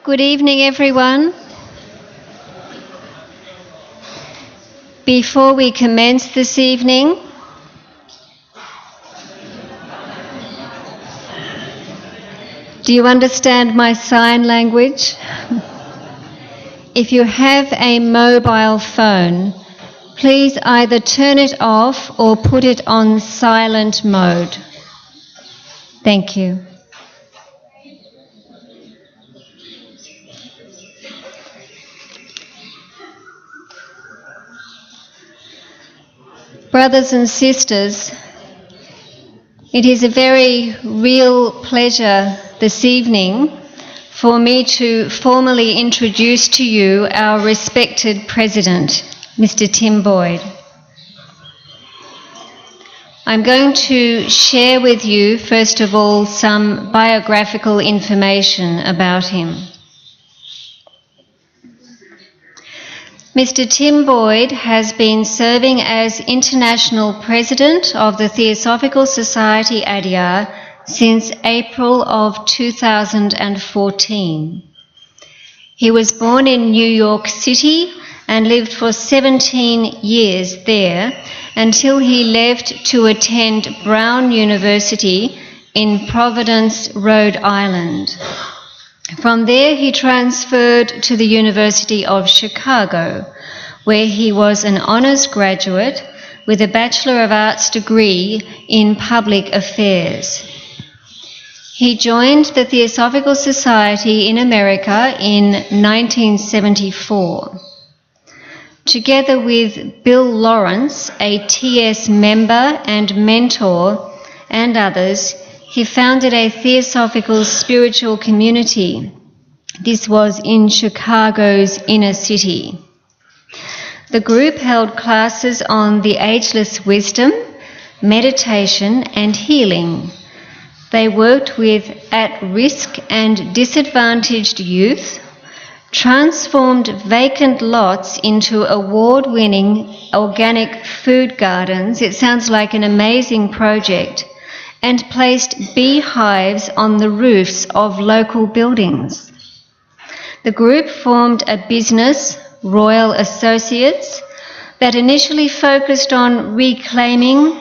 Good evening, everyone. Before we commence this evening, do you understand my sign language? If you have a mobile phone, please either turn it off or put it on silent mode. Thank you. Brothers and sisters, it is a very real pleasure this evening for me to formally introduce to you our respected President, Mr. Tim Boyd. I'm going to share with you, first of all, some biographical information about him. Mr. Tim Boyd has been serving as International President of the Theosophical Society Adyar since April of 2014. He was born in New York City and lived for 17 years there until he left to attend Brown University in Providence, Rhode Island. From there, he transferred to the University of Chicago, where he was an honours graduate with a Bachelor of Arts degree in Public Affairs. He joined the Theosophical Society in America in 1974. Together with Bill Lawrence, a TS member and mentor, and others, he founded a theosophical spiritual community. This was in Chicago's inner city. The group held classes on the ageless wisdom, meditation, and healing. They worked with at-risk and disadvantaged youth, transformed vacant lots into award-winning organic food gardens. It sounds like an amazing project. And placed beehives on the roofs of local buildings. The group formed a business, Royal Associates, that initially focused on reclaiming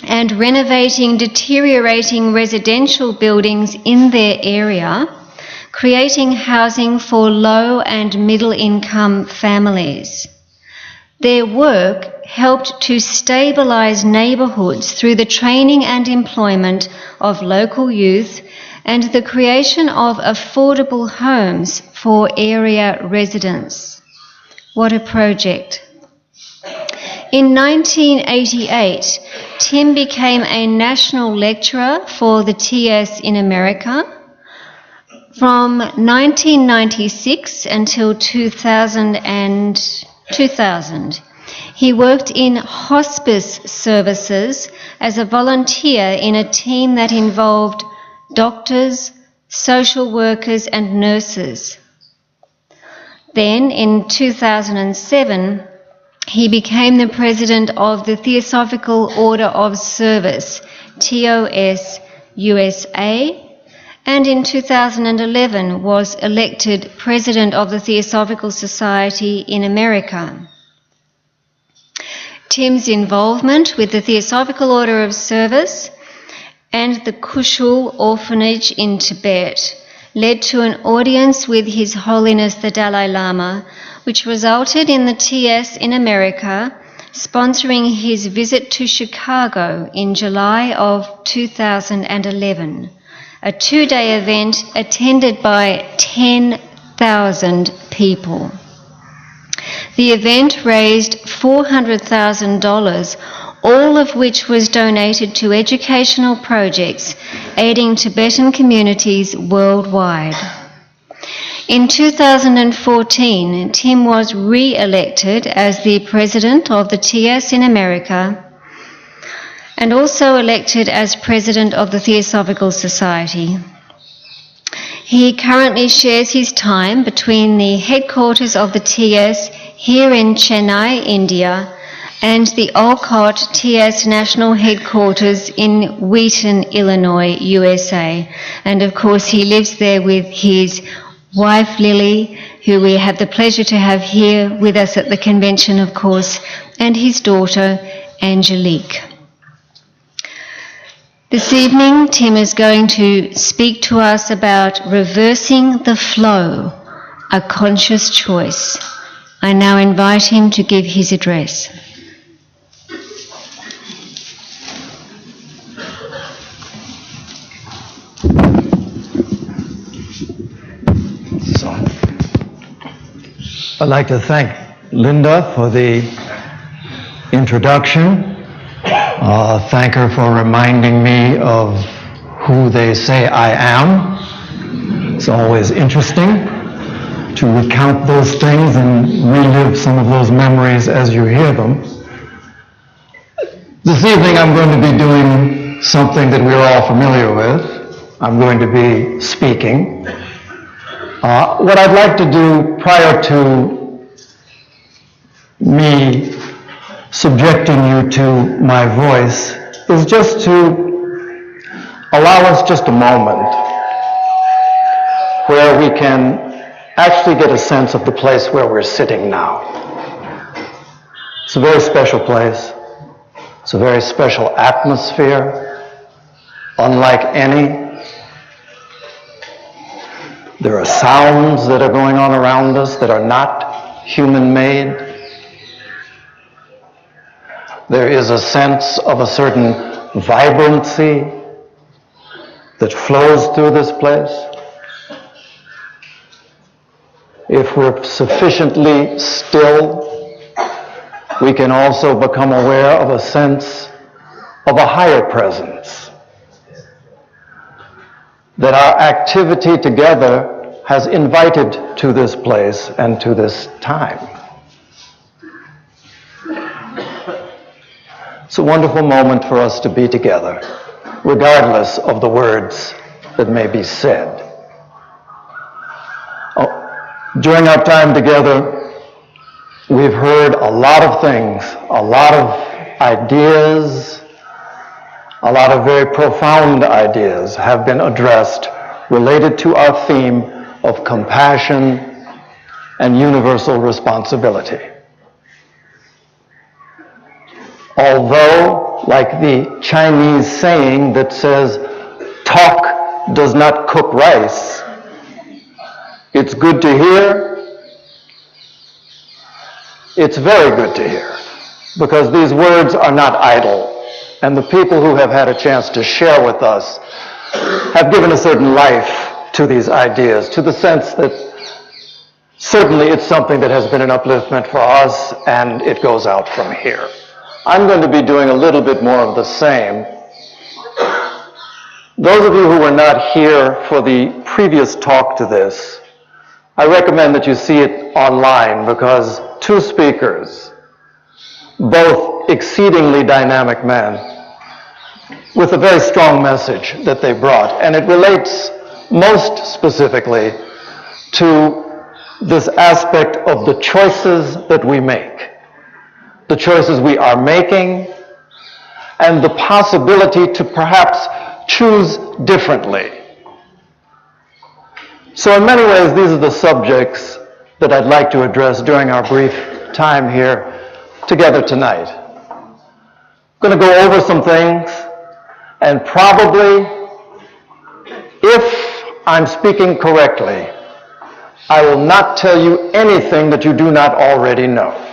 and renovating deteriorating residential buildings in their area, creating housing for low and middle income families. Their work helped to stabilise neighbourhoods through the training and employment of local youth and the creation of affordable homes for area residents. What a project. In 1988, Tim became a national lecturer for the TS in America. From 1996 until 2000, he worked in hospice services as a volunteer in a team that involved doctors, social workers, and nurses. Then, in 2007, he became the president of the Theosophical Order of Service, TOS USA, and in 2011 was elected president of the Theosophical Society in America. Tim's involvement with the Theosophical Order of Service and the Kushul orphanage in Tibet led to an audience with His Holiness the Dalai Lama, which resulted in the TS in America sponsoring his visit to Chicago in July of 2011, a two-day event attended by 10,000 people. The event raised $400,000, all of which was donated to educational projects aiding Tibetan communities worldwide. In 2014, Tim was re-elected as the president of the TS in America and also elected as president of the Theosophical Society. He currently shares his time between the headquarters of the TS here in Chennai, India, and the Olcott TS National Headquarters in Wheaton, Illinois, USA. And of course he lives there with his wife Lily, who we have the pleasure to have here with us at the convention, of course, and his daughter Angelique. This evening, Tim is going to speak to us about reversing the flow, a conscious choice. I now invite him to give his address. So, I'd like to thank Linda for the introduction. Thank her for reminding me of who they say I am. It's always interesting to recount those things and relive some of those memories as you hear them. This evening I'm going to be doing something that we're all familiar with. I'm going to be speaking. What I'd like to do prior to me subjecting you to my voice is just to allow us just a moment where we can actually get a sense of the place where we're sitting now. It's a very special place. It's a very special atmosphere, unlike any. There are sounds that are going on around us that are not human-made. There is a sense of a certain vibrancy that flows through this place. If we're sufficiently still, we can also become aware of a sense of a higher presence. That our activity together has invited to this place and to this time. It's a wonderful moment for us to be together, regardless of the words that may be said. During our time together, we've heard a lot of things, a lot of ideas, a lot of very profound ideas have been addressed related to our theme of compassion and universal responsibility. Although, like the Chinese saying that says, talk does not cook rice, it's good to hear, it's very good to hear, because these words are not idle, and the people who have had a chance to share with us have given a certain life to these ideas, to the sense that certainly it's something that has been an upliftment for us, and it goes out from here. I'm going to be doing a little bit more of the same. Those of you who were not here for the previous talk to this, I recommend that you see it online, because two speakers, both exceedingly dynamic men, with a very strong message that they brought, and it relates most specifically to this aspect of the choices that we make. The choices we are making, and the possibility to perhaps choose differently. So in many ways, these are the subjects that I'd like to address during our brief time here together tonight. I'm going to go over some things, and probably, if I'm speaking correctly, I will not tell you anything that you do not already know.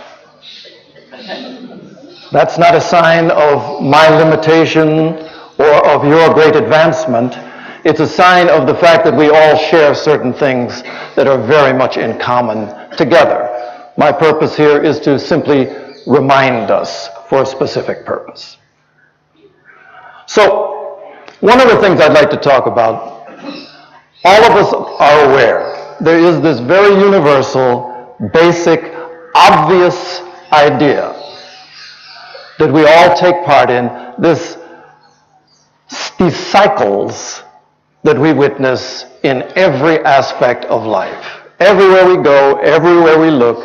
That's not a sign of my limitation or of your great advancement. It's a sign of the fact that we all share certain things that are very much in common together. My purpose here is to simply remind us for a specific purpose. So, one of the things I'd like to talk about, all of us are aware, there is this very universal, basic, obvious idea that we all take part in, these cycles that we witness in every aspect of life. Everywhere we go, everywhere we look,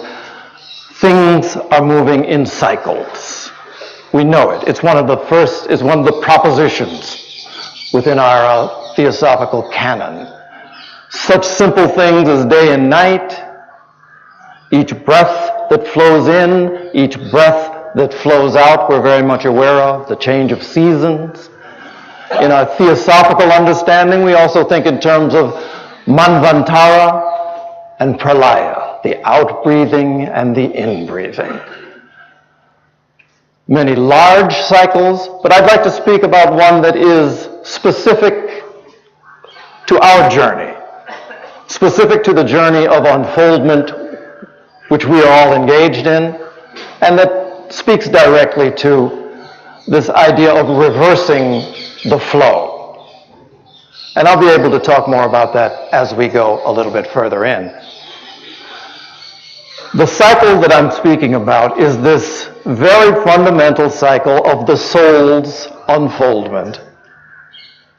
things are moving in cycles. We know it. It's one of the propositions within our theosophical canon. Such simple things as day and night, each breath that flows in, each breath that flows out, we're very much aware of, the change of seasons. In our theosophical understanding, we also think in terms of Manvantara and Pralaya, the outbreathing and the inbreathing. Many large cycles, but I'd like to speak about one that is specific to our journey, specific to the journey of unfoldment which we are all engaged in, and that speaks directly to this idea of reversing the flow. And I'll be able to talk more about that as we go a little bit further in. The cycle that I'm speaking about is this very fundamental cycle of the soul's unfoldment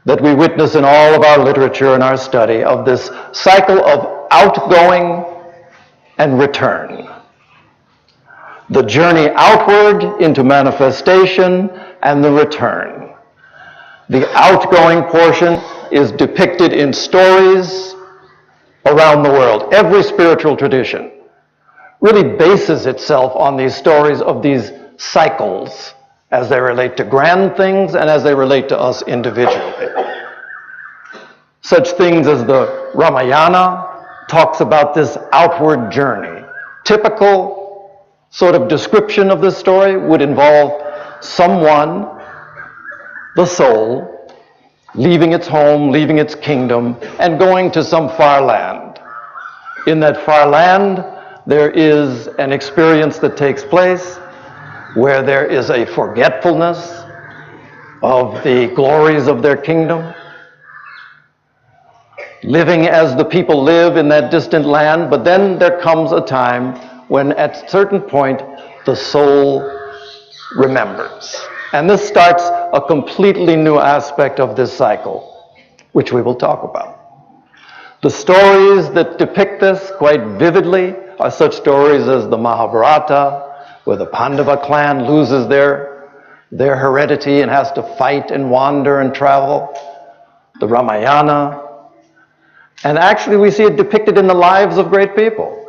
that we witness in all of our literature and our study, of this cycle of outgoing and return. The journey outward into manifestation and the return. The outgoing portion is depicted in stories around the world. Every spiritual tradition really bases itself on these stories of these cycles as they relate to grand things and as they relate to us individually. Such things as the Ramayana talks about this outward journey. Typical sort of description of this story would involve someone, the soul, leaving its home, leaving its kingdom, and going to some far land. In that far land, there is an experience that takes place where there is a forgetfulness of the glories of their kingdom, living as the people live in that distant land, but then there comes a time when at a certain point the soul remembers. And this starts a completely new aspect of this cycle, which we will talk about. The stories that depict this quite vividly are such stories as the Mahabharata, where the Pandava clan loses their heredity and has to fight and wander and travel. The Ramayana. And actually we see it depicted in the lives of great people.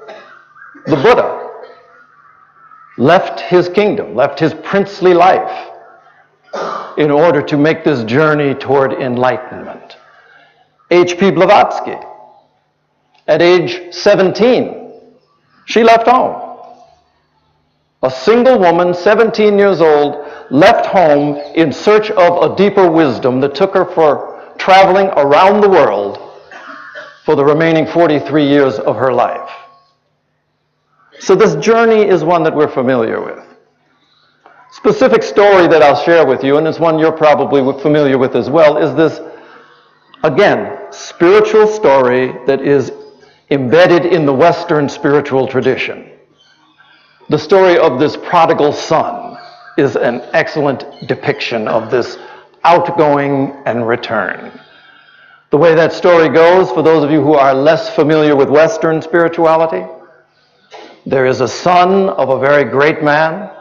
The Buddha left his kingdom, left his princely life in order to make this journey toward enlightenment. H.P. Blavatsky, at age 17, she left home. A single woman, 17 years old, left home in search of a deeper wisdom that took her for traveling around the world for the remaining 43 years of her life. So this journey is one that we're familiar with. Specific story that I'll share with you, and it's one you're probably familiar with as well, is this, again, spiritual story that is embedded in the Western spiritual tradition. The story of this prodigal son is an excellent depiction of this outgoing and return. The way that story goes, for those of you who are less familiar with Western spirituality, there is a son of a very great man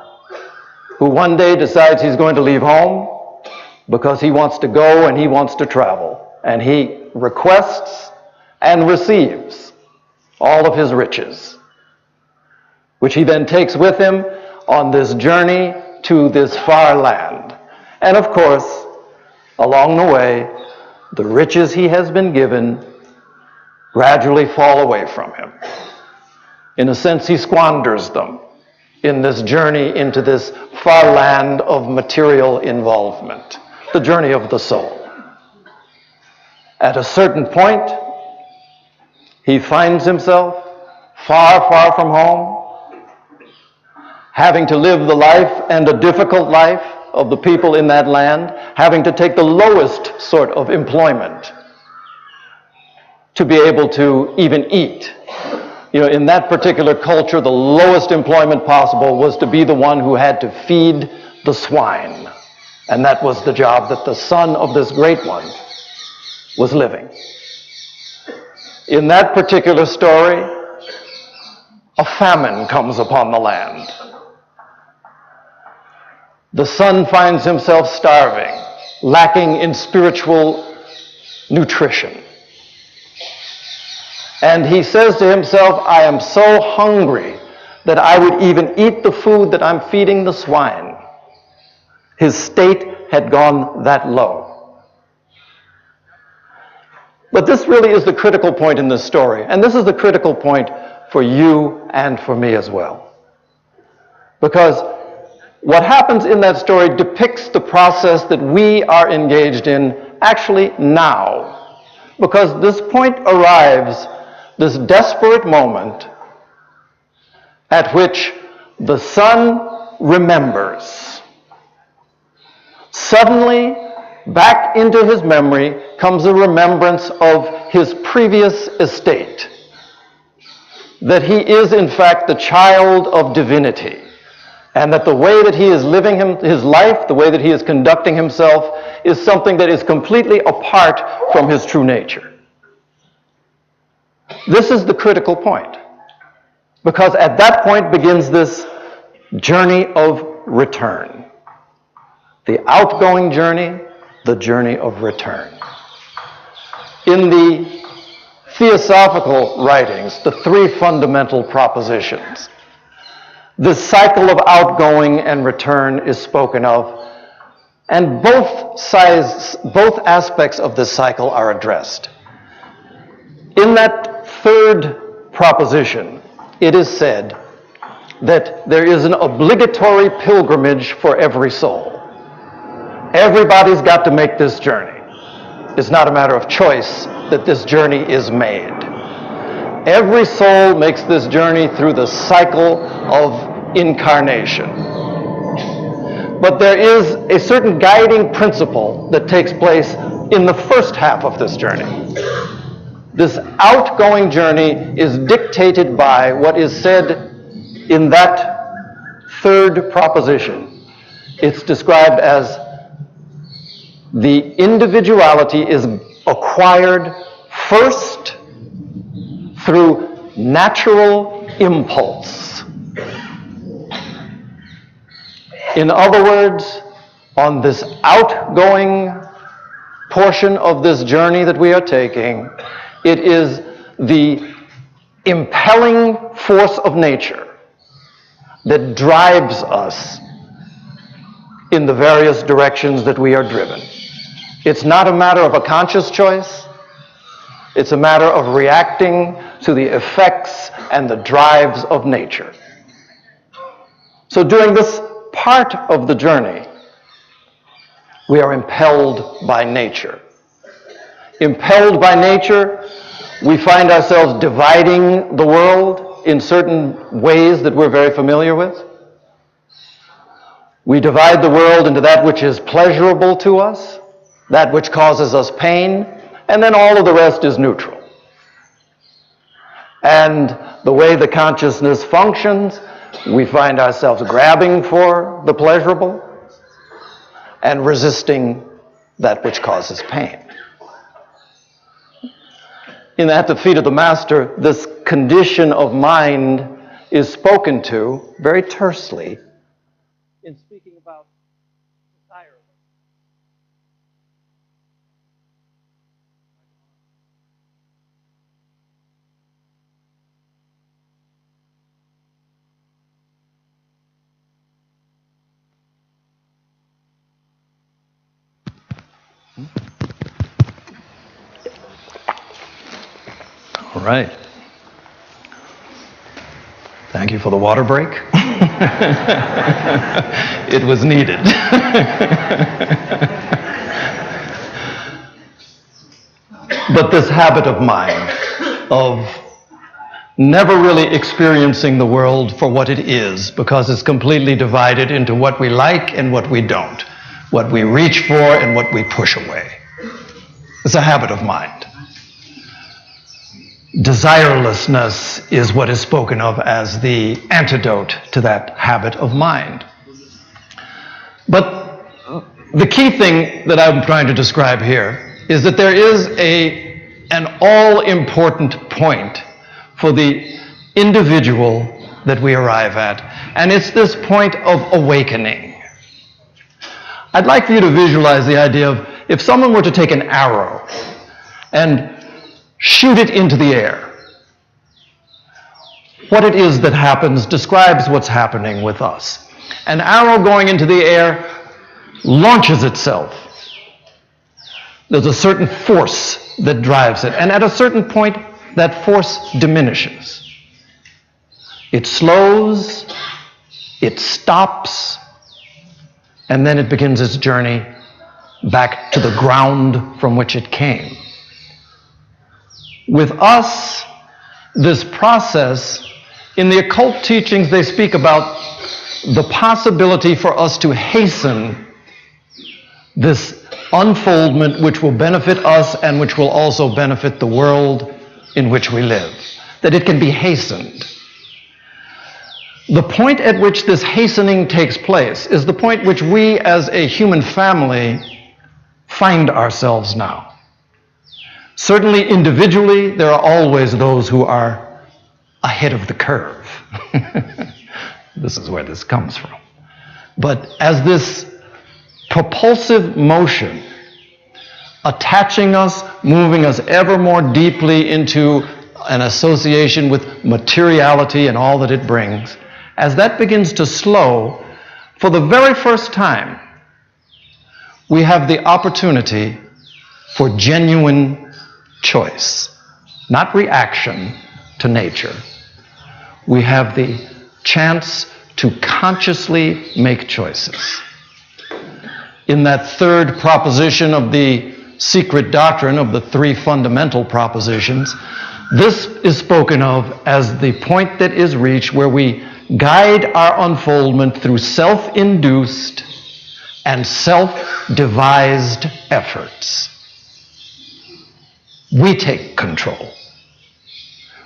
who one day decides he's going to leave home because he wants to go and he wants to travel. And he requests and receives all of his riches, which he then takes with him on this journey to this far land. And of course, along the way, the riches he has been given gradually fall away from him. In a sense, he squanders them in this journey into this far land of material involvement, the journey of the soul. At a certain point, he finds himself far, far from home, having to live the life, and a difficult life, of the people in that land, having to take the lowest sort of employment to be able to even eat. You know, in that particular culture, the lowest employment possible was to be the one who had to feed the swine. And that was the job that the son of this great one was living. In that particular story, a famine comes upon the land. The son finds himself starving, lacking in spiritual nutrition. And he says to himself, I am so hungry that I would even eat the food that I'm feeding the swine. His state had gone that low. But this really is the critical point in this story, and this is the critical point for you and for me as well. Because what happens in that story depicts the process that we are engaged in actually now. Because this point arrives, this desperate moment at which the son remembers. Suddenly, back into his memory comes a remembrance of his previous estate. That he is, in fact, the child of divinity. And that the way that he is living his life, the way that he is conducting himself, is something that is completely apart from his true nature. This is the critical point. Because at that point begins this journey of return. The outgoing journey, the journey of return. In the theosophical writings, the three fundamental propositions, this cycle of outgoing and return is spoken of, and both aspects of this cycle are addressed. In that third proposition, it is said that there is an obligatory pilgrimage for every soul. Everybody's got to make this journey. It's not a matter of choice that this journey is made. Every soul makes this journey through the cycle of incarnation. But there is a certain guiding principle that takes place in the first half of this journey. This outgoing journey is dictated by what is said in that third proposition. It's described as the individuality is acquired first through natural impulse. In other words, on this outgoing portion of this journey that we are taking, it is the impelling force of nature that drives us in the various directions that we are driven. It's not a matter of a conscious choice. It's a matter of reacting to the effects and the drives of nature. So during this part of the journey, we are impelled by nature. Impelled by nature, we find ourselves dividing the world in certain ways that we're very familiar with. We divide the world into that which is pleasurable to us, that which causes us pain, and then all of the rest is neutral. And the way the consciousness functions, we find ourselves grabbing for the pleasurable and resisting that which causes pain. At the feet of the Master, this condition of mind is spoken to very tersely in speaking about desireless. All right. Thank you for the water break. It was needed. But this habit of mine, of never really experiencing the world for what it is, because it's completely divided into what we like and what we don't, what we reach for and what we push away. It's a habit of mind. Desirelessness is what is spoken of as the antidote to that habit of mind. But the key thing that I'm trying to describe here is that there is an all-important point for the individual that we arrive at, and it's this point of awakening. I'd like for you to visualize the idea of if someone were to take an arrow and shoot it into the air. what it is that happens describes what's happening with us. An arrow going into the air launches itself. There's a certain force that drives it, and at a certain point, that force diminishes. It slows, it stops, and then it begins its journey back to the ground from which it came. With us, this process, in the occult teachings, they speak about the possibility for us to hasten this unfoldment which will benefit us and which will also benefit the world in which we live, that it can be hastened. The point at which this hastening takes place is the point which we as a human family find ourselves now. Certainly individually, there are always those who are ahead of the curve. This is where this comes from. But as this propulsive motion, attaching us, moving us ever more deeply into an association with materiality and all that it brings, as that begins to slow, for the very first time, we have the opportunity for genuine choice, not reaction to nature. We have the chance to consciously make choices. In that third proposition of the secret doctrine of the three fundamental propositions, this is spoken of as the point that is reached where we guide our unfoldment through self-induced and self-devised efforts. We take control.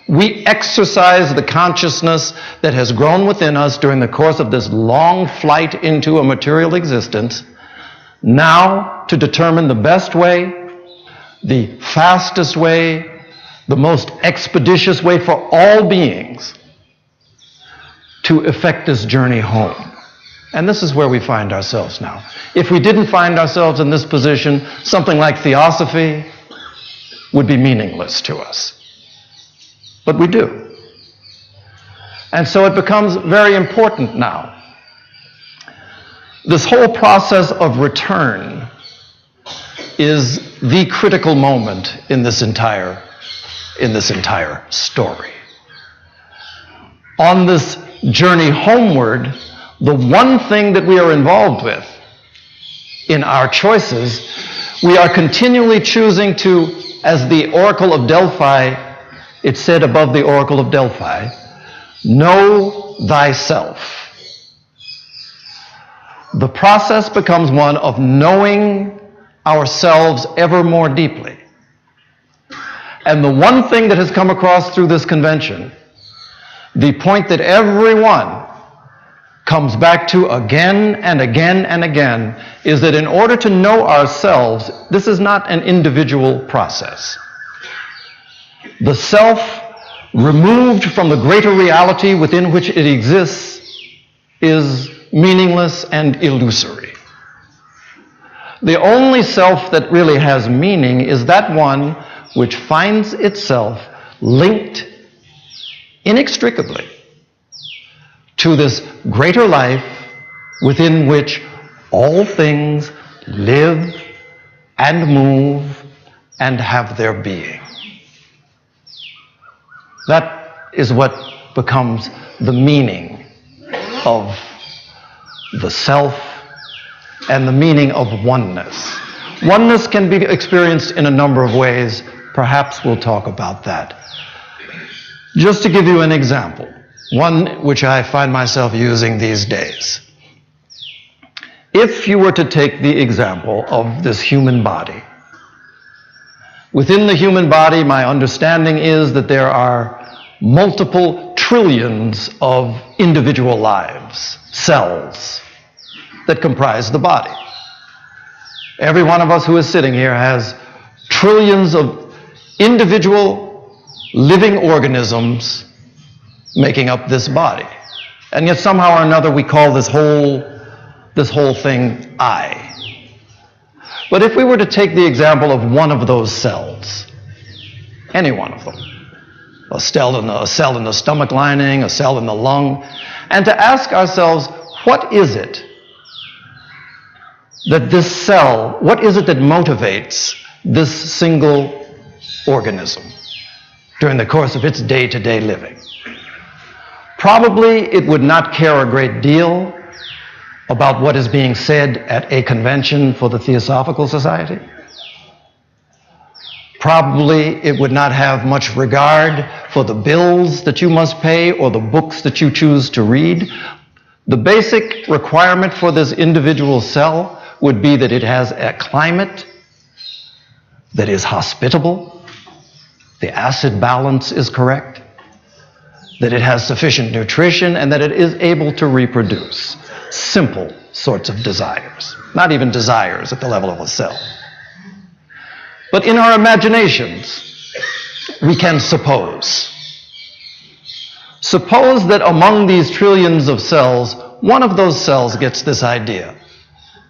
We exercise the consciousness that has grown within us during the course of this long flight into a material existence, now to determine the best way, the fastest way, the most expeditious way for all beings to effect this journey home. And this is where we find ourselves now. If we didn't find ourselves in this position, something like theosophy would be meaningless to us. But we do. And so it becomes very important now. This whole process of return is the critical moment in this entire story. On this journey homeward, the one thing that we are involved with in our choices, we are continually choosing to, as the Oracle of Delphi, it said above the Oracle of Delphi, know thyself. The process becomes one of knowing ourselves ever more deeply. And the one thing that has come across through this convention, the point that everyone comes back to again and again and again, is that in order to know ourselves, this is not an individual process. The self, removed from the greater reality within which it exists, is meaningless and illusory. The only self that really has meaning is that one which finds itself linked inextricably to this greater life within which all things live and move and have their being. That is what becomes the meaning of the self and the meaning of oneness. Oneness can be experienced in a number of ways. Perhaps we'll talk about that. Just to give you an example, one which I find myself using these days. If you were to take the example of this human body, within the human body, my understanding is that there are multiple trillions of individual lives, cells, that comprise the body. Every one of us who is sitting here has trillions of individual living organisms making up this body. And yet somehow or another we call this whole thing I. But if we were to take the example of one of those cells, any one of them, a cell in the stomach lining, a cell in the lung, and to ask ourselves, what is it that this cell, what is it that motivates this single organism during the course of its day-to-day living? Probably it would not care a great deal about what is being said at a convention for the Theosophical Society. Probably it would not have much regard for the bills that you must pay or the books that you choose to read. The basic requirement for this individual cell would be that it has a climate that is hospitable, the acid balance is correct, that it has sufficient nutrition, and that it is able to reproduce. Simple sorts of desires, not even desires at the level of a cell. But in our imaginations, we can suppose. Suppose that among these trillions of cells, one of those cells gets this idea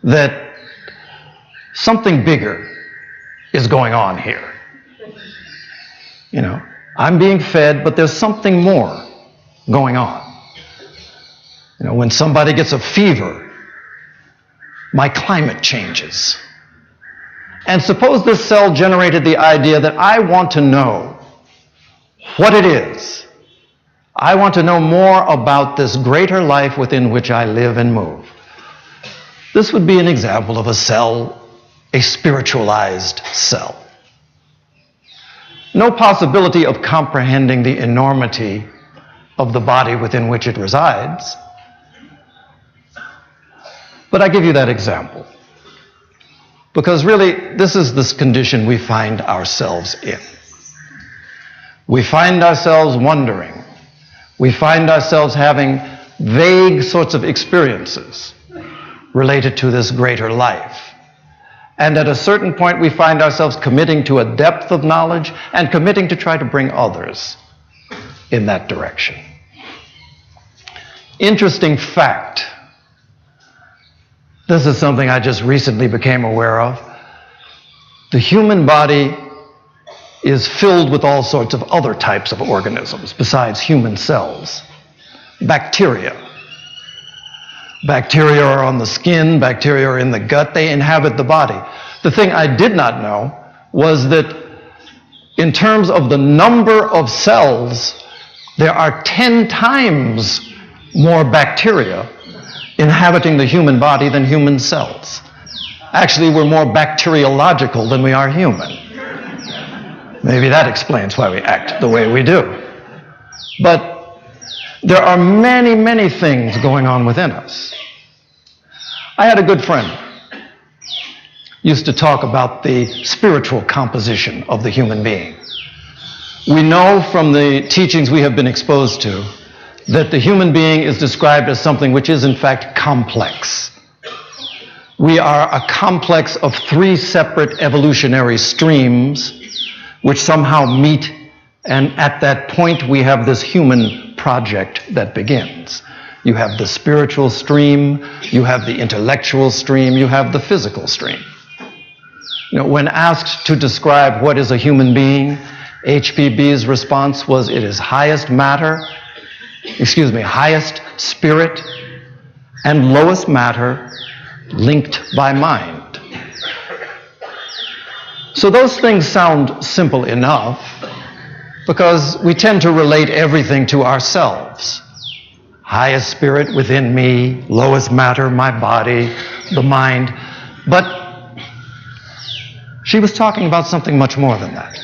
that something bigger is going on here. You know, I'm being fed, but there's something more going on. You know, when somebody gets a fever, my climate changes. And suppose this cell generated the idea that I want to know what it is. I want to know more about this greater life within which I live and move. This would be an example of a cell, a spiritualized cell. No possibility of comprehending the enormity of the body within which it resides. But I give you that example because really this is this condition we find ourselves in. We find ourselves wondering. We find ourselves having vague sorts of experiences related to this greater life. And at a certain point we find ourselves committing to a depth of knowledge and committing to try to bring others in that direction. Interesting fact. This is something I just recently became aware of. The human body is filled with all sorts of other types of organisms besides human cells. Bacteria. Bacteria are on the skin, bacteria are in the gut, they inhabit the body. The thing I did not know was that in terms of the number of cells, there are 10 times more bacteria inhabiting the human body than human cells. Actually, we're more bacteriological than we are human. Maybe that explains why we act the way we do. But there are many, many things going on within us. I had a good friend used to talk about the spiritual composition of the human being. We know from the teachings we have been exposed to that the human being is described as something which is in fact complex. We are a complex of 3 separate evolutionary streams which somehow meet, and at that point we have this human project that begins. You have the spiritual stream, you have the intellectual stream, you have the physical stream. You know, when asked to describe what is a human being, HPB's response was it is highest spirit and lowest matter linked by mind. So those things sound simple enough because we tend to relate everything to ourselves. Highest spirit within me, lowest matter, my body, the mind. But she was talking about something much more than that.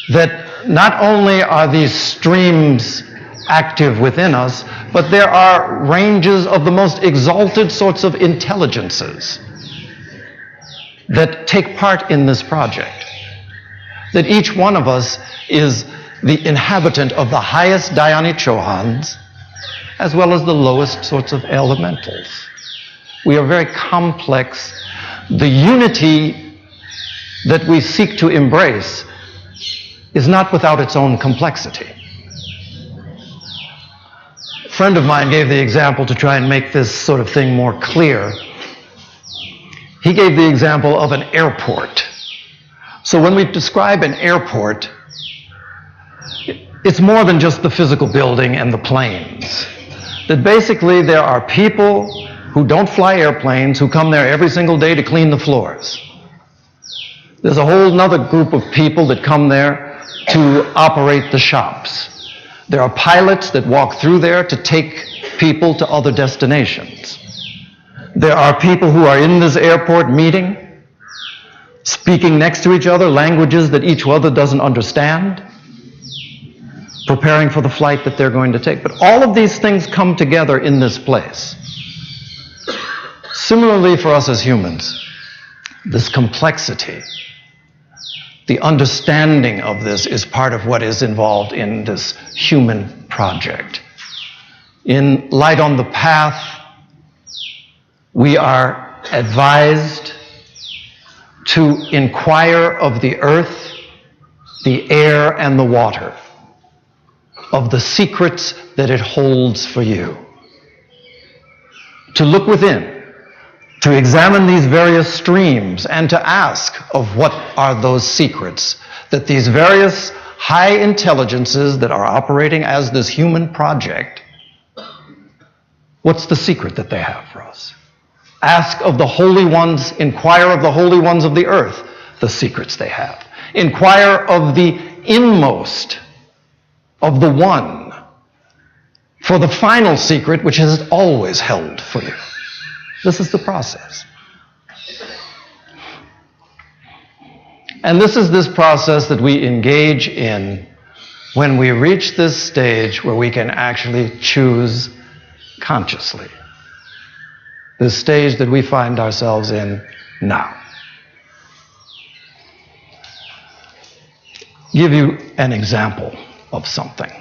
That not only are these streams active within us, but there are ranges of the most exalted sorts of intelligences that take part in this project. That each one of us is the inhabitant of the highest dhyani chohans as well as the lowest sorts of elementals. We are very complex. The unity that we seek to embrace is not without its own complexity. A friend of mine gave the example to try and make this sort of thing more clear. He gave the example of an airport. So when we describe an airport, it's more than just the physical building and the planes. That basically there are people who don't fly airplanes who come there every single day to clean the floors. There's a whole other group of people that come there to operate the shops. There are pilots that walk through there to take people to other destinations. There are people who are in this airport meeting, speaking next to each other, languages that each other doesn't understand, preparing for the flight that they're going to take. But all of these things come together in this place. Similarly for us as humans, this complexity, the understanding of this is part of what is involved in this human project. In Light on the Path, we are advised to inquire of the earth, the air, and the water, of the secrets that it holds for you. To look within, to examine these various streams, and to ask of what are those secrets that these various high intelligences that are operating as this human project, what's the secret that they have for us? Ask of the holy ones, inquire of the holy ones of the earth, the secrets they have. Inquire of the inmost, of the one, for the final secret which has always held for you. This is the process. And this is this process that we engage in when we reach this stage where we can actually choose consciously. This stage that we find ourselves in now. Give you an example of something.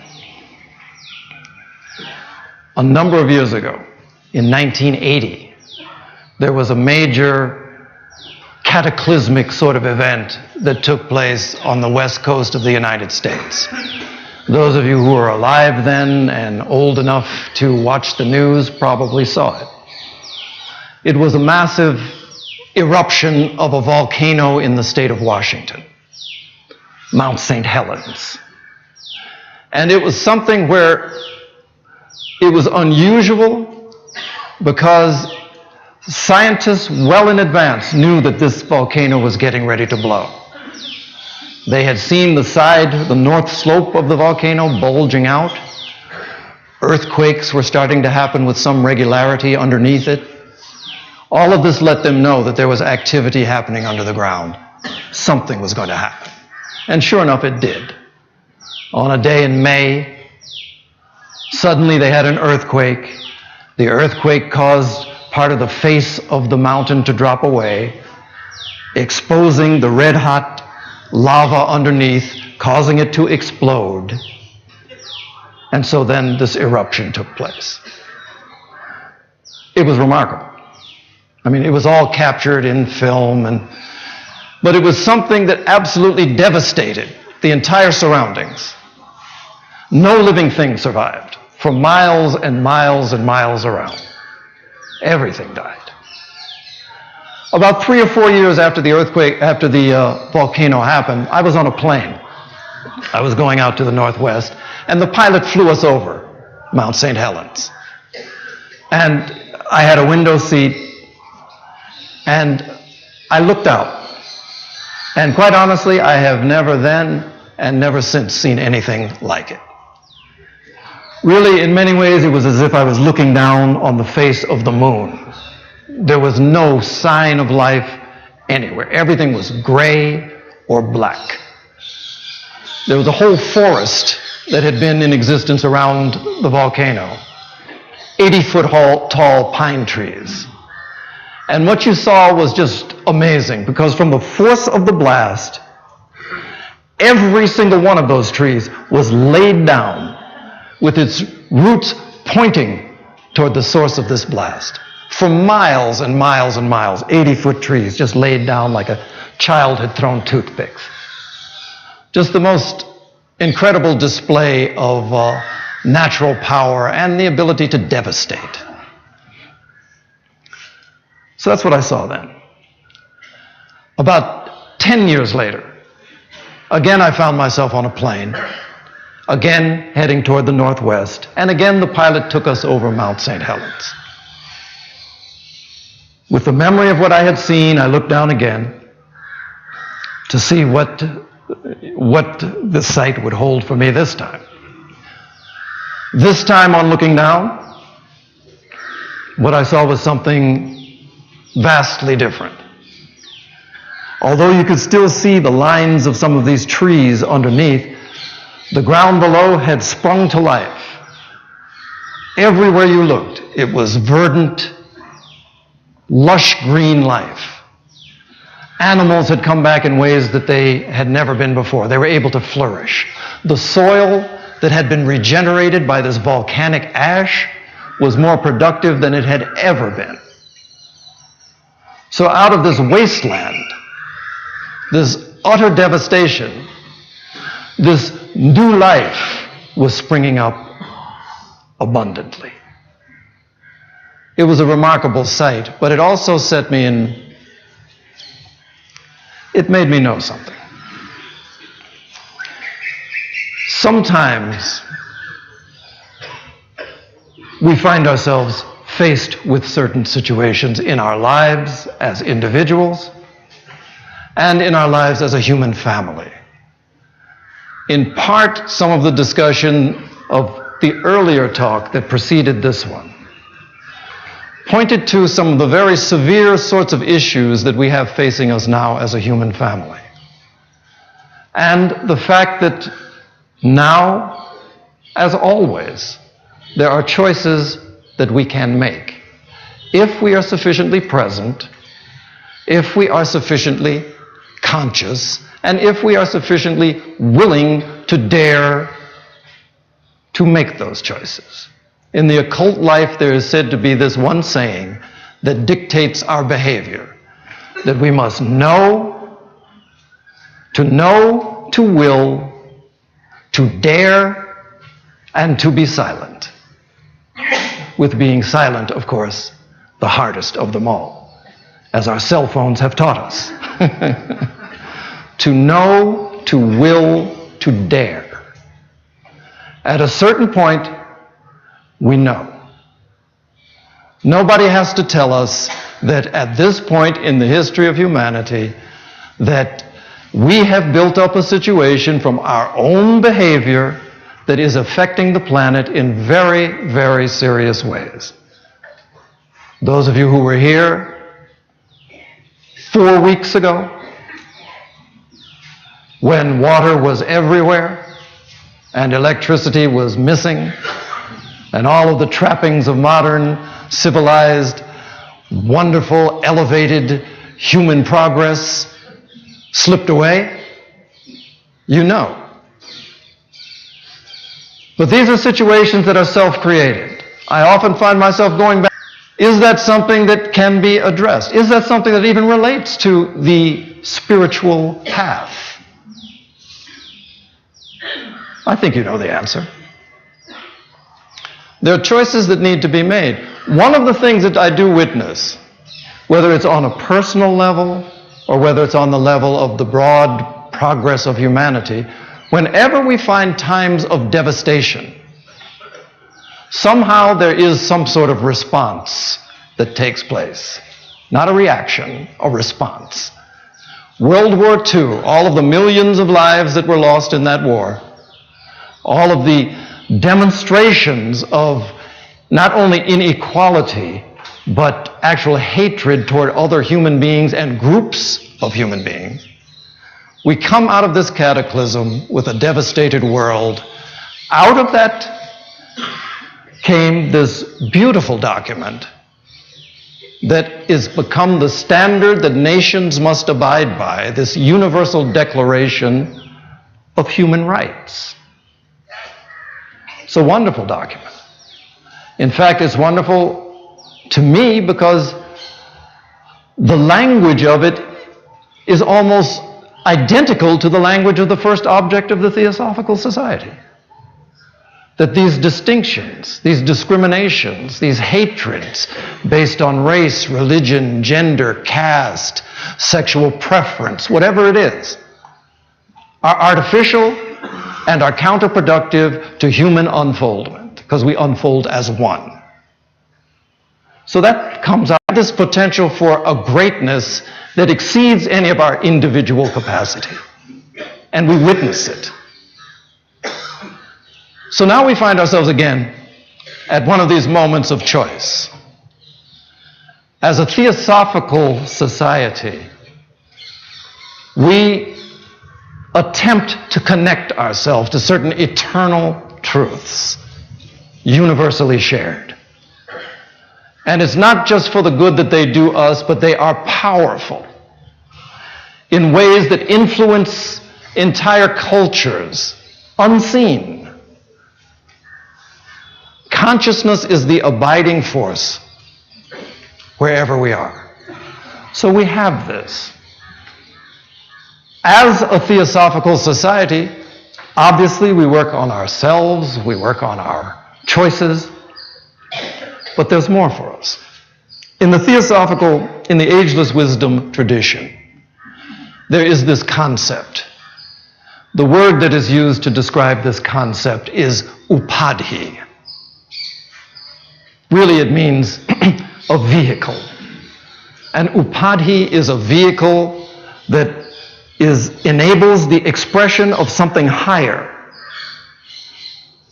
A number of years ago, in 1980, there was a major cataclysmic sort of event that took place on the west coast of the United States. Those of you who were alive then and old enough to watch the news probably saw it. It was a massive eruption of a volcano in the state of Washington, Mount St. Helens. And it was something where it was unusual because scientists well in advance knew that this volcano was getting ready to blow. They had seen the north slope of the volcano bulging out. Earthquakes were starting to happen with some regularity underneath it. All of this let them know that there was activity happening under the ground. Something was going to happen. And sure enough, it did. On a day in May, suddenly they had an earthquake. The earthquake caused part of the face of the mountain to drop away, exposing the red-hot lava underneath, causing it to explode. And so then this eruption took place. It was remarkable. I mean, it was all captured in film, but it was something that absolutely devastated the entire surroundings. No living thing survived for miles and miles and miles around. Everything died. About 3 or 4 years after the earthquake, after the volcano happened, I was on a plane. I was going out to the northwest, and the pilot flew us over Mount St. Helens. And I had a window seat, and I looked out. And quite honestly, I have never then and never since seen anything like it. Really, in many ways, it was as if I was looking down on the face of the moon. There was no sign of life anywhere. Everything was gray or black. There was a whole forest that had been in existence around the volcano. 80-foot tall pine trees. And what you saw was just amazing, because from the force of the blast, every single one of those trees was laid down with its roots pointing toward the source of this blast. For miles and miles and miles, 80-foot trees just laid down like a child had thrown toothpicks. Just the most incredible display of natural power and the ability to devastate. So that's what I saw then. About 10 years later, again I found myself on a plane. again heading toward the northwest, and again the pilot took us over Mount St. Helens. With the memory of what I had seen, I looked down again to see what the sight would hold for me this time. This time, on looking down, what I saw was something vastly different. Although you could still see the lines of some of these trees underneath, the ground below had sprung to life. Everywhere you looked, it was verdant, lush green life. Animals had come back in ways that they had never been before. They were able to flourish. The soil that had been regenerated by this volcanic ash was more productive than it had ever been. So out of this wasteland, this utter devastation, this new life was springing up abundantly. It was a remarkable sight, but it also set me in, it made me know something. Sometimes we find ourselves faced with certain situations in our lives as individuals and in our lives as a human family. In part, some of the discussion of the earlier talk that preceded this one pointed to some of the very severe sorts of issues that we have facing us now as a human family. And the fact that now, as always, there are choices that we can make. If we are sufficiently present, if we are sufficiently conscious, and if we are sufficiently willing to dare to make those choices. In the occult life, there is said to be this one saying that dictates our behavior, that we must know, to will, to dare, and to be silent. With being silent, of course, the hardest of them all, as our cell phones have taught us. To know, to will, to dare. At a certain point, we know. Nobody has to tell us that at this point in the history of humanity, that we have built up a situation from our own behavior that is affecting the planet in very, very serious ways. Those of you who were here 4 weeks ago, when water was everywhere and electricity was missing and all of the trappings of modern, civilized, wonderful, elevated human progress slipped away, you know. But these are situations that are self-created. I often find myself going back, is that something that can be addressed? Is that something that even relates to the spiritual path? I think you know the answer. There are choices that need to be made. One of the things that I do witness, whether it's on a personal level or whether it's on the level of the broad progress of humanity, whenever we find times of devastation, somehow there is some sort of response that takes place. Not a reaction, a response. World War II, all of the millions of lives that were lost in that war, all of the demonstrations of not only inequality, but actual hatred toward other human beings and groups of human beings. We come out of this cataclysm with a devastated world. Out of that came this beautiful document that is become the standard that nations must abide by, this universal declaration of human rights. It's a wonderful document. In fact, it's wonderful to me because the language of it is almost identical to the language of the first object of the Theosophical Society. That these distinctions, these discriminations, these hatreds based on race, religion, gender, caste, sexual preference, whatever it is, are artificial and are counterproductive to human unfoldment, because we unfold as one. So that comes out of this potential for a greatness that exceeds any of our individual capacity. And we witness it. So now we find ourselves again at one of these moments of choice. As a theosophical society, we attempt to connect ourselves to certain eternal truths, universally shared. And it's not just for the good that they do us, but they are powerful in ways that influence entire cultures, unseen. Consciousness is the abiding force wherever we are. So we have this. As a theosophical society, obviously we work on ourselves, we work on our choices, but there's more for us. In the ageless wisdom tradition, there is this concept. The word that is used to describe this concept is upadhi. Really, it means a vehicle. And upadhi is a vehicle that enables the expression of something higher.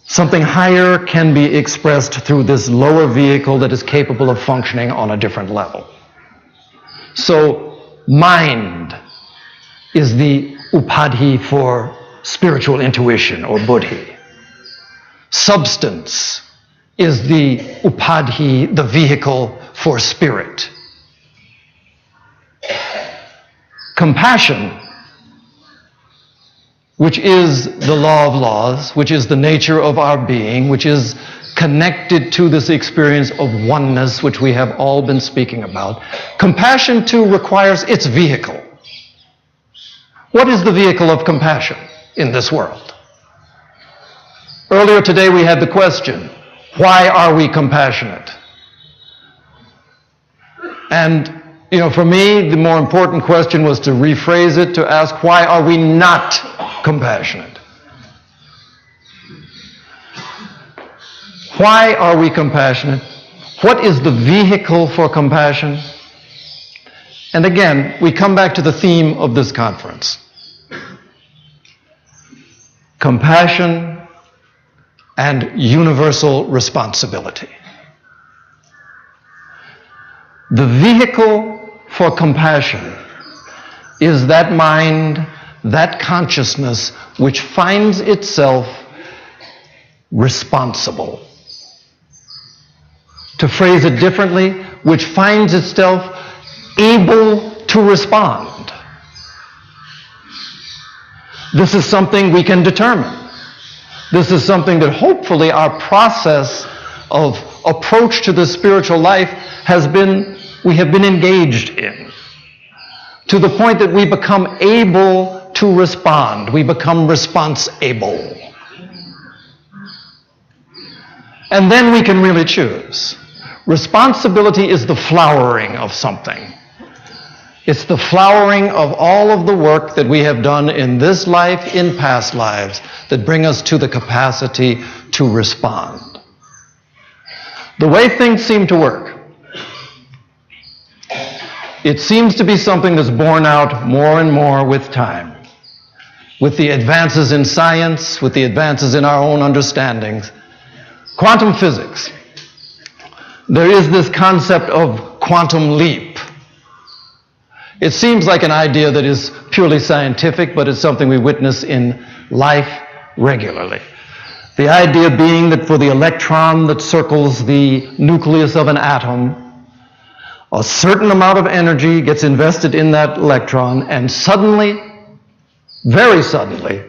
Something higher can be expressed through this lower vehicle that is capable of functioning on a different level. So, mind is the upadhi for spiritual intuition, or buddhi. Substance is the upadhi, the vehicle for spirit. Compassion, which is the law of laws, which is the nature of our being, which is connected to this experience of oneness, which we have all been speaking about. Compassion, too, requires its vehicle. What is the vehicle of compassion in this world? Earlier today we had the question, why are we compassionate? And, for me, the more important question was to rephrase it, to ask, why are we not compassionate? Why are we compassionate? What is the vehicle for compassion? And again, we come back to the theme of this conference. Compassion and universal responsibility. The vehicle for compassion is that mind, that consciousness which finds itself responsible. To phrase it differently, which finds itself able to respond. This is something we can determine. This is something that hopefully our process of approach to the spiritual life we have been engaged in, to the point that we become able to respond. We become response-able. And then we can really choose. Responsibility is the flowering of something. It's the flowering of all of the work that we have done in this life, in past lives, that bring us to the capacity to respond. The way things seem to work, it seems to be something that's borne out more and more with time. With the advances in science, with the advances in our own understandings. Quantum physics. There is this concept of quantum leap. It seems like an idea that is purely scientific, but it's something we witness in life regularly. The idea being that for the electron that circles the nucleus of an atom, a certain amount of energy gets invested in that electron, and suddenly, very suddenly,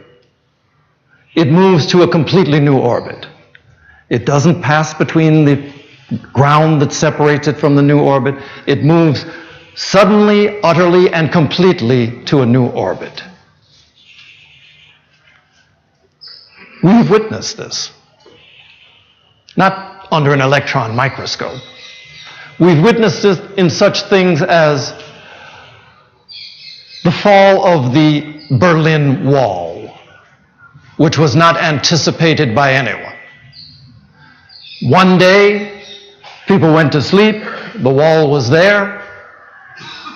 it moves to a completely new orbit. It doesn't pass between the ground that separates it from the new orbit. It moves suddenly, utterly, and completely to a new orbit. We've witnessed this. Not under an electron microscope. We've witnessed this in such things as the fall of the Berlin Wall. which was not anticipated by anyone. One day, people went to sleep, the wall was there.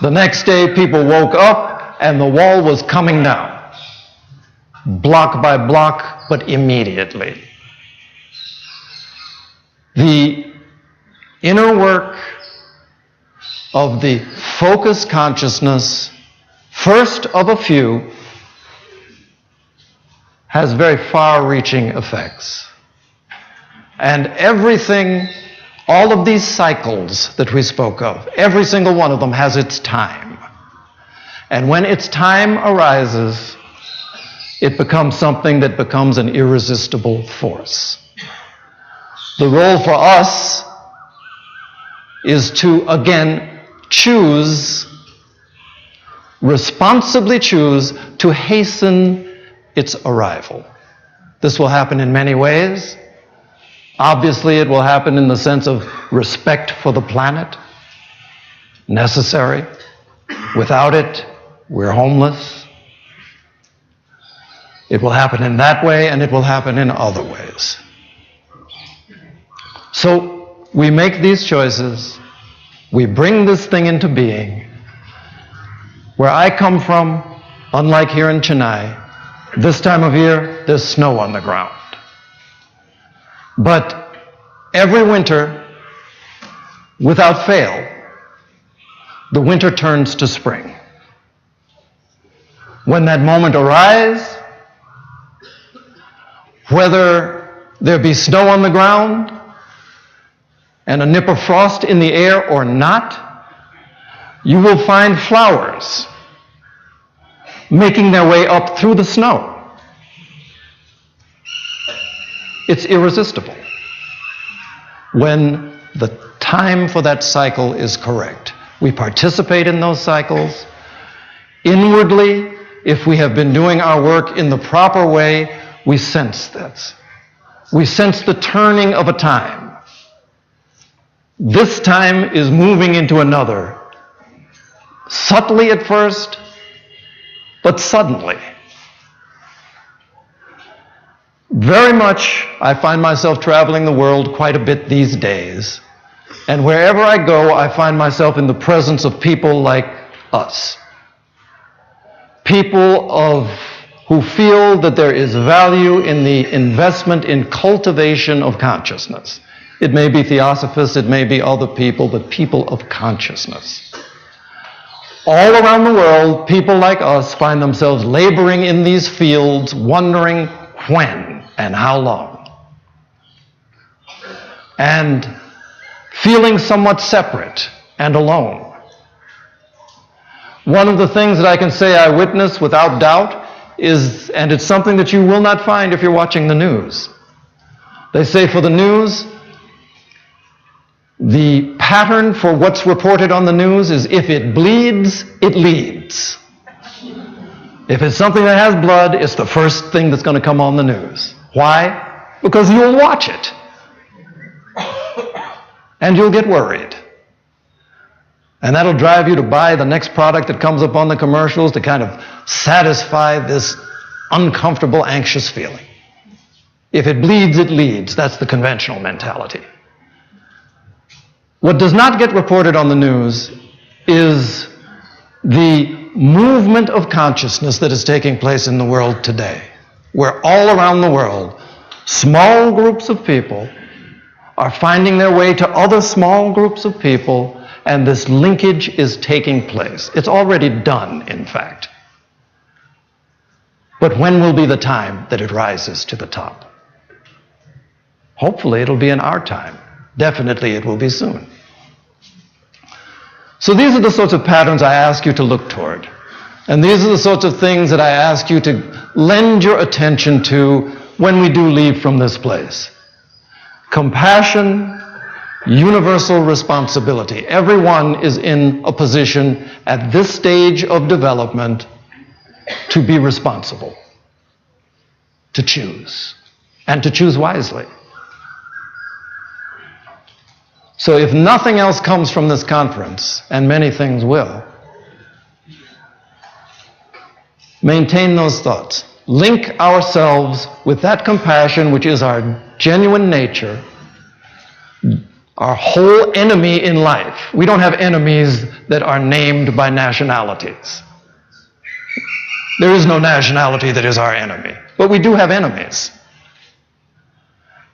The next day, people woke up, and the wall was coming down, block by block, but immediately. The inner work of the focused consciousness, first of a few, has very far-reaching effects. And everything, all of these cycles that we spoke of, every single one of them has its time. And when its time arises, it becomes something that becomes an irresistible force. The role for us is to, again, responsibly choose to hasten its arrival. This will happen in many ways. Obviously, it will happen in the sense of respect for the planet, necessary. Without it, we're homeless. It will happen in that way, and it will happen in other ways. So we make these choices. We bring this thing into being. Where I come from, unlike here in Chennai, this time of year, there's snow on the ground. But every winter, without fail, the winter turns to spring. When that moment arrives, whether there be snow on the ground and a nip of frost in the air or not, you will find flowers making their way up through the snow. It's irresistible when the time for that cycle is correct. We participate in those cycles. Inwardly, if we have been doing our work in the proper way, we sense this. We sense the turning of a time. This time is moving into another. Subtly at first, but suddenly. Very much, I find myself traveling the world quite a bit these days. And wherever I go, I find myself in the presence of people like us. People who feel that there is value in the investment in cultivation of consciousness. It may be theosophists, it may be other people, but people of consciousness. All around the world, people like us find themselves laboring in these fields, wondering when and how long. And feeling somewhat separate and alone. One of the things that I can say I witness without doubt is, and it's something that you will not find if you're watching the news. They say for the news, the pattern for what's reported on the news is if it bleeds, it leads. If it's something that has blood, it's the first thing that's going to come on the news. Why? Because you'll watch it. And you'll get worried. And that'll drive you to buy the next product that comes up on the commercials to kind of satisfy this uncomfortable, anxious feeling. If it bleeds, it leads. That's the conventional mentality. What does not get reported on the news is the movement of consciousness that is taking place in the world today, where all around the world, small groups of people are finding their way to other small groups of people, and this linkage is taking place. It's already done, in fact. But when will be the time that it rises to the top? Hopefully it'll be in our time. Definitely it will be soon. So these are the sorts of patterns I ask you to look toward. And these are the sorts of things that I ask you to lend your attention to when we do leave from this place. Compassion, universal responsibility. Everyone is in a position at this stage of development to be responsible, to choose, and to choose wisely. So if nothing else comes from this conference, and many things will, maintain those thoughts. link ourselves with that compassion which is our genuine nature, our whole enemy in life. We don't have enemies that are named by nationalities. There is no nationality that is our enemy, but we do have enemies.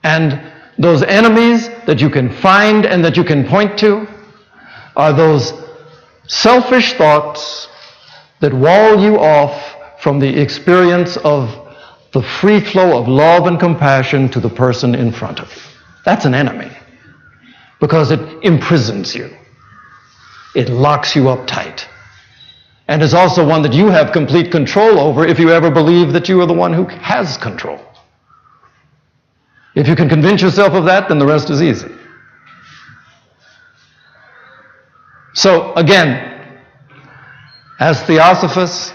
And those enemies that you can find and that you can point to are those selfish thoughts that wall you off from the experience of the free flow of love and compassion to the person in front of you. That's an enemy, because it imprisons you. It locks you up tight. And is also one that you have complete control over if you ever believe that you are the one who has control. If you can convince yourself of that, then the rest is easy. So again, as Theosophus,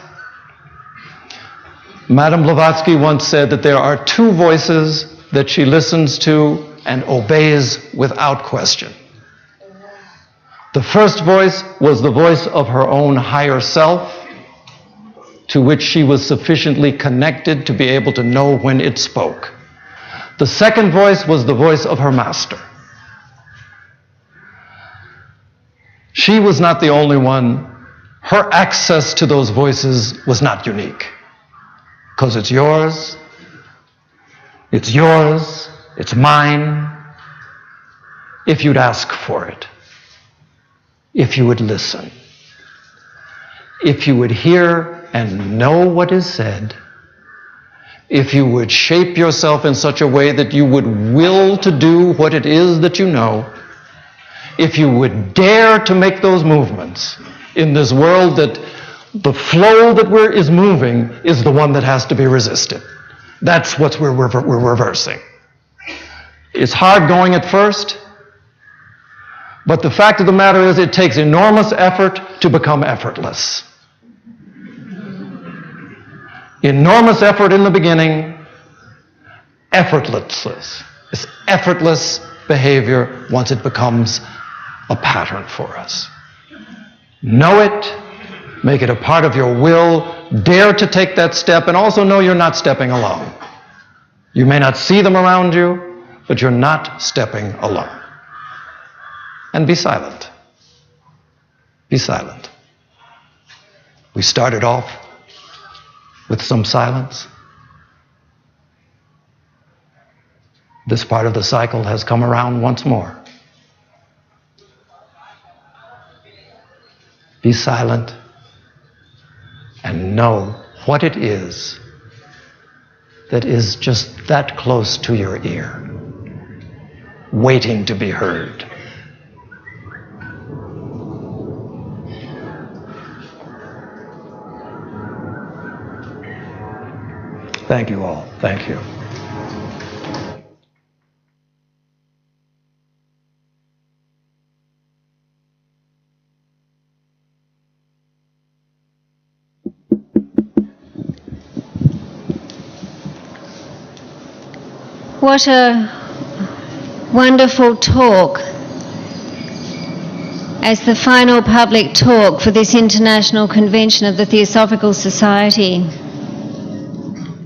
Madame Blavatsky once said that there are two voices that she listens to and obeys without question. The first voice was the voice of her own higher self, to which she was sufficiently connected to be able to know when it spoke. The second voice was the voice of her master. She was not the only one. Her access to those voices was not unique. Because it's yours, it's mine, if you'd ask for it, if you would listen, if you would hear and know what is said, if you would shape yourself in such a way that you would will to do what it is that you know, if you would dare to make those movements in this world that the flow that is moving is the one that has to be resisted. That's what we're reversing. It's hard going at first, but the fact of the matter is it takes enormous effort to become effortless. Enormous effort in the beginning, effortless. It's effortless behavior once it becomes a pattern for us. Know it, make it a part of your will, dare to take that step, and also know you're not stepping alone. You may not see them around you, but you're not stepping alone. And be silent. Be silent. We started off with some silence. This part of the cycle has come around once more. Be silent and know what it is that is just that close to your ear, waiting to be heard. Thank you all. Thank you. What a wonderful talk as the final public talk for this International Convention of the Theosophical Society.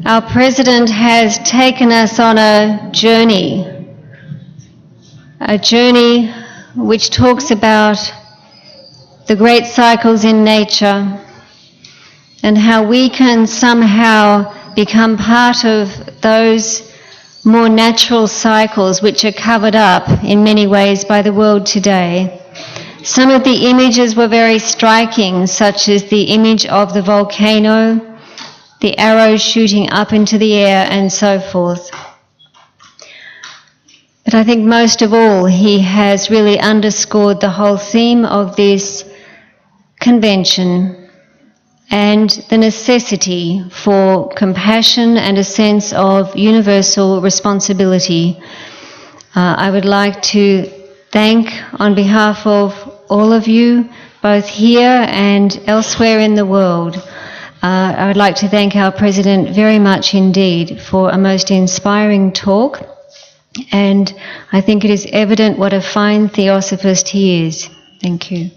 Our President has taken us on a journey which talks about the great cycles in nature and how we can somehow become part of those more natural cycles which are covered up in many ways by the world today. Some of the images were very striking, such as the image of the volcano, the arrows shooting up into the air, and so forth. But I think most of all, he has really underscored the whole theme of this convention and the necessity for compassion and a sense of universal responsibility. I would like to thank, on behalf of all of you, both here and elsewhere in the world, I would like to thank our President very much indeed for a most inspiring talk, and I think it is evident what a fine theosophist he is. Thank you.